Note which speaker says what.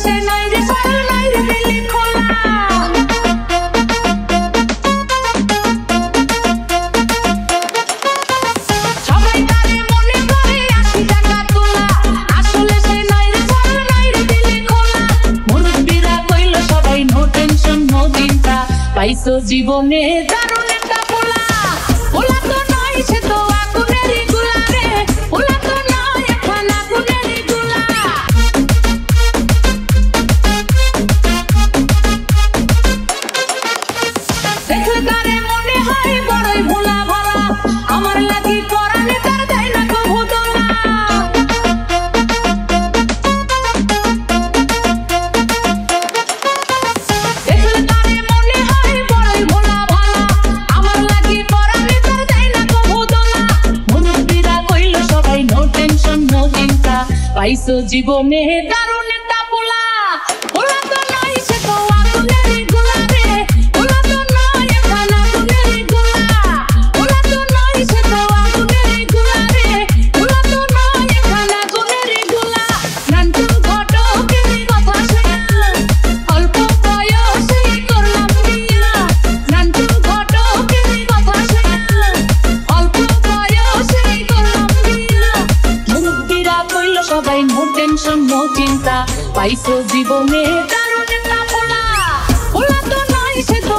Speaker 1: সে নাই রে সরল নাই রে দিলি খোলা সবাই তারে মনে করে 80 টাকা তোলা আসলে সে নাই রে সরল নাই রে দিলি খোলা মুরব্বিরা কইলো সবাই নো টেনশন নো চিন্তা পাইছো জীবনে দারুণ একটা পোলা পোলা তো নয় সে তো আগুনেরই গোলা রে পোলা তো নয় এখন আগুনেরই গোলা দেখলে তারে মনে হয় বড়ই ভোলা ভোলা আমার লাগি পরাণে তার দেয় না কভু দোলা দেখলে তারে মনে হয় বড়ই ভোলা ভোলা আমার লাগি পরাণে তার দেয় না কভু দোলা মুরব্বিরা কইলো সবাই নো টেনশন নো চিন্তা পাইছো জীবনে দারুণ একটা পোলা পোলা তো নয় সে তো আগুনেরই গোলা রে পোলা তো নয় এখন আগুনেরই গোলা পোলা তো নয় সে তো আগুনেরই গোলা রে পোলা তো নয় এখন আগুনেরই গোলা নান্টু ঘটকেরই কথা শুনিয়া অল্প বয়সেই করলাম বিয়া নান্টু ঘটকেরই কথা শুনিয়া অল্প বয়সেই করলাম বিয়া মুরব্বিরা কইলো সবাই নো টেনশন নো চিন্তা পাইছো জীবনে দারুণ একটা পোলা পোলা তো নয় সে তো